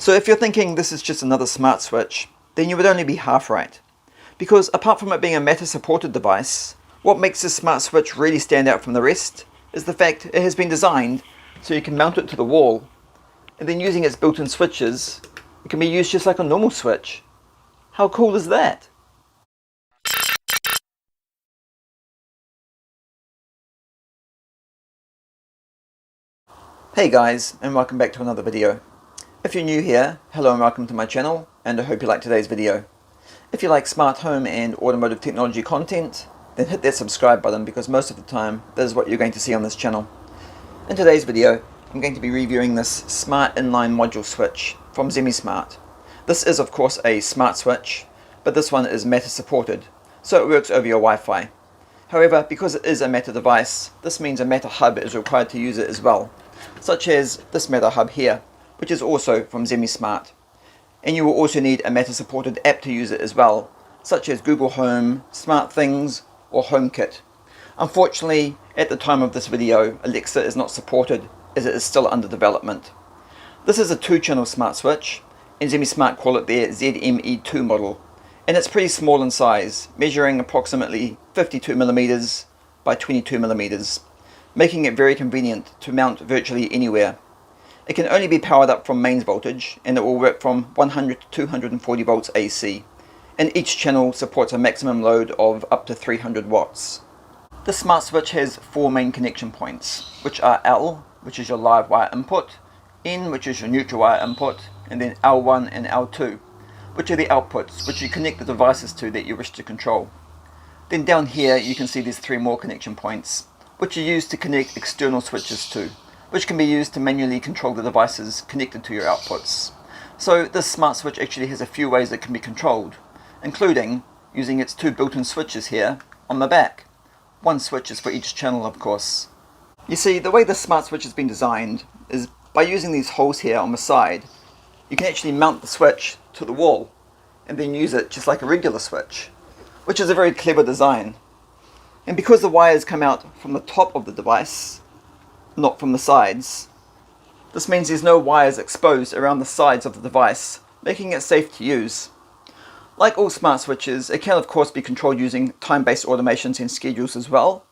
So if you're thinking this is just another smart switch, then you would only be half right. Because apart from it being a Matter supported device, what makes this smart switch really stand out from the rest is the fact it has been designed so you can mount it to the wall, and then using its built-in switches, it can be used just like a normal switch. How cool is that? Hey guys, and welcome back to another video. If you're new here, hello and welcome to my channel, and I hope you like today's video. If you like smart home and automotive technology content, then hit that subscribe button because most of the time that is what you're going to see on this channel. In today's video, I'm going to be reviewing this Smart Inline Module Switch from Zemismart. This is of course a smart switch, but this one is Matter supported, so it works over your Wi-Fi. However, because it is a Matter device, this means a Matter hub is required to use it as well, such as this Matter hub here, which is also from Zemismart. And you will also need a Matter supported app to use it as well, such as Google Home, SmartThings, or HomeKit. Unfortunately, at the time of this video, Alexa is not supported as it is still under development. This is a 2-channel smart switch, and Zemismart call it their ZME2 model, and it's pretty small in size, measuring approximately 52mm by 22mm, making it very convenient to mount virtually anywhere. It can only be powered up from mains voltage, and it will work from 100 to 240 volts AC, and each channel supports a maximum load of up to 300 watts. This smart switch has 4 main connection points, which are L, which is your live wire input, N, which is your neutral wire input, and then L1 and L2, which are the outputs which you connect the devices to that you wish to control. Then down here you can see there's 3 more connection points, which are used to connect external switches to, which can be used to manually control the devices connected to your outputs. So this smart switch actually has a few ways it can be controlled, including using its 2 built-in switches here on the back. 1 switch is for each channel, of course. You see, the way this smart switch has been designed is by using these holes here on the side, you can actually mount the switch to the wall and then use it just like a regular switch, which is a very clever design. And because the wires come out from the top of the device, not from the sides, this means there's no wires exposed around the sides of the device, making it safe to use. Like all smart switches, it can of course be controlled using time-based automations and schedules as well.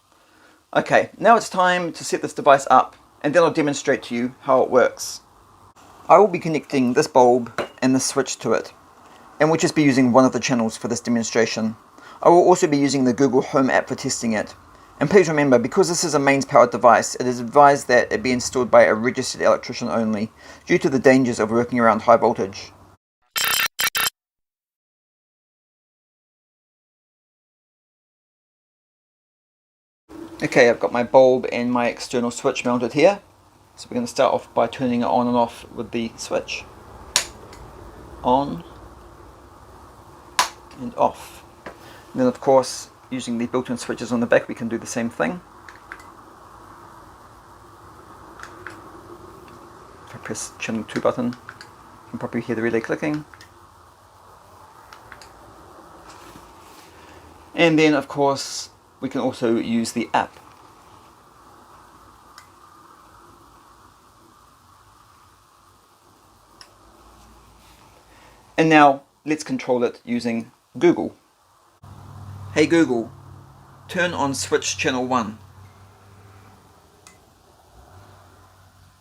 Okay, now it's time to set this device up, and then I'll demonstrate to you how it works. I will be connecting this bulb and this switch to it, and we'll just be using one of the channels for this demonstration. I will also be using the Google Home app for testing it. And please remember, because this is a mains powered device, it is advised that it be installed by a registered electrician only, due to the dangers of working around high voltage. Okay, I've got my bulb and my external switch mounted here. So we're going to start off by turning it on and off with the switch. On and off. And then of course, using the built-in switches on the back, we can do the same thing. If I press channel 2 button, you can probably hear the relay clicking. And then of course, we can also use the app. And now, let's control it using Google. Hey Google, turn on switch channel 1.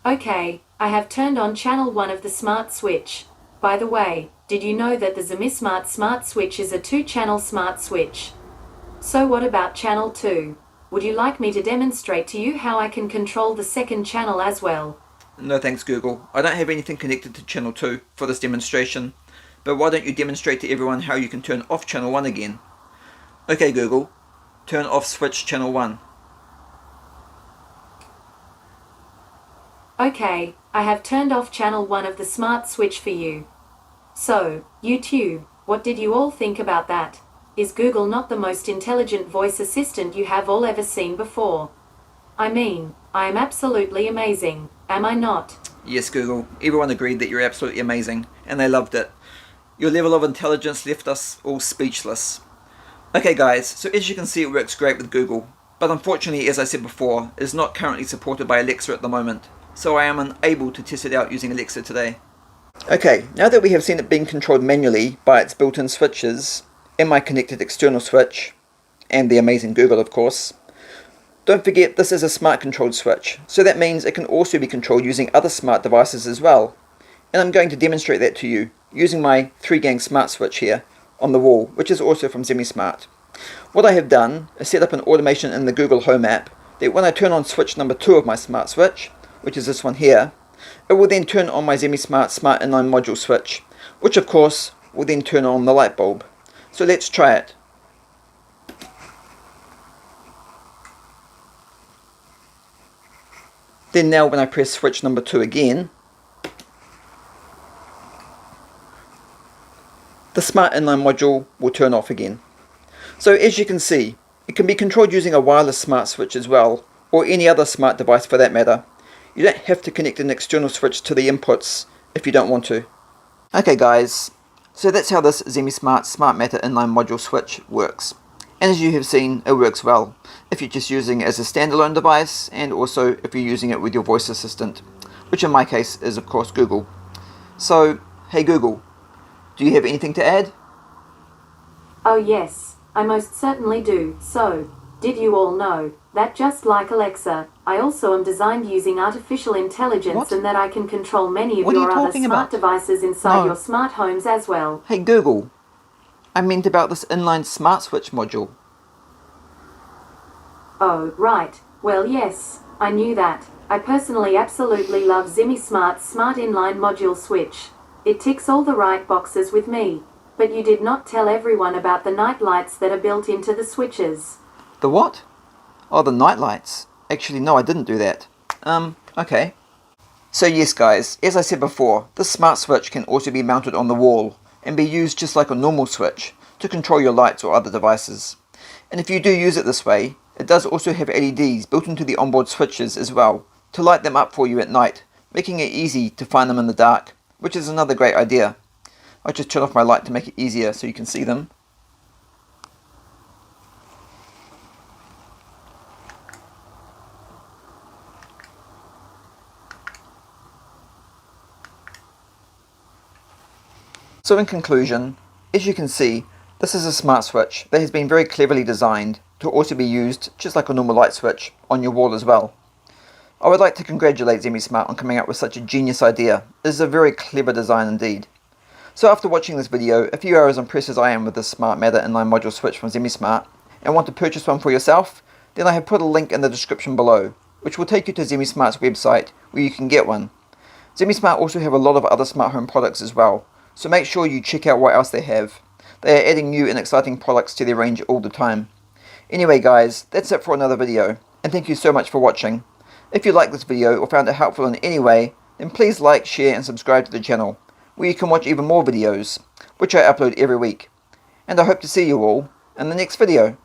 Okay, I have turned on channel 1 of the smart switch. By the way, did you know that the Zemismart smart switch is a 2-channel smart switch? So what about channel 2? Would you like me to demonstrate to you how I can control the 2nd channel as well? No thanks Google, I don't have anything connected to channel 2 for this demonstration, but why don't you demonstrate to everyone how you can turn off channel 1 again? Okay Google, turn off switch channel 1. Okay, I have turned off channel 1 of the smart switch for you. So, YouTube, what did you all think about that? Is Google not the most intelligent voice assistant you have all ever seen before? I mean, I am absolutely amazing, am I not? Yes Google, everyone agreed that you're absolutely amazing, and they loved it. Your level of intelligence left us all speechless. Okay guys, so as you can see it works great with Google, but unfortunately, as I said before, it is not currently supported by Alexa at the moment, so I am unable to test it out using Alexa today. Okay, now that we have seen it being controlled manually by its built-in switches and my connected external switch, and the amazing Google of course, don't forget this is a smart controlled switch, so that means it can also be controlled using other smart devices as well. And I'm going to demonstrate that to you using my 3-gang smart switch here on the wall, which is also from Zemismart. What I have done is set up an automation in the Google Home app that when I turn on switch number 2 of my smart switch, which is this one here, it will then turn on my Zemismart Smart Inline Module switch, which of course will then turn on the light bulb. So let's try it. Then now when I press switch number 2 again, the Smart Inline Module will turn off again. So as you can see, it can be controlled using a wireless smart switch as well, or any other smart device for that matter. You don't have to connect an external switch to the inputs if you don't want to. Okay guys, so that's how this Zemismart Smart Matter Inline Module switch works. And as you have seen, it works well if you're just using it as a standalone device, and also if you're using it with your voice assistant, which in my case is of course Google. So, hey Google, do you have anything to add? Oh yes, I most certainly do. So, did you all know that just like Alexa, I also am designed using artificial intelligence What? and that I can control many of What are your you other talking smart about? devices inside No. your smart homes as well? Hey Google, I meant about this inline smart switch module. Oh, right. Well, yes, I knew that. I personally absolutely love Zemismart's Smart Inline Module Switch. It ticks all the right boxes with me. But you did not tell everyone about the night lights that are built into the switches. The what? Oh, the night lights. Actually, no, I didn't do that. Okay. So yes guys, as I said before, this smart switch can also be mounted on the wall and be used just like a normal switch to control your lights or other devices. And if you do use it this way, it does also have LEDs built into the onboard switches as well to light them up for you at night, making it easy to find them in the dark, which is another great idea. I'll just turn off my light to make it easier so you can see them. So in conclusion, as you can see, this is a smart switch that has been very cleverly designed to also be used just like a normal light switch on your wall as well. I would like to congratulate Zemismart on coming up with such a genius idea. It is a very clever design indeed. So after watching this video, if you are as impressed as I am with this Smart Matter Inline Module Switch from Zemismart and want to purchase one for yourself, then I have put a link in the description below, which will take you to Zemismart's website where you can get one. Zemismart also have a lot of other smart home products as well, so make sure you check out what else they have. They are adding new and exciting products to their range all the time. Anyway guys, that's it for another video, and thank you so much for watching. If you liked this video or found it helpful in any way, then please like, share and subscribe to the channel, where you can watch even more videos, which I upload every week. And I hope to see you all in the next video.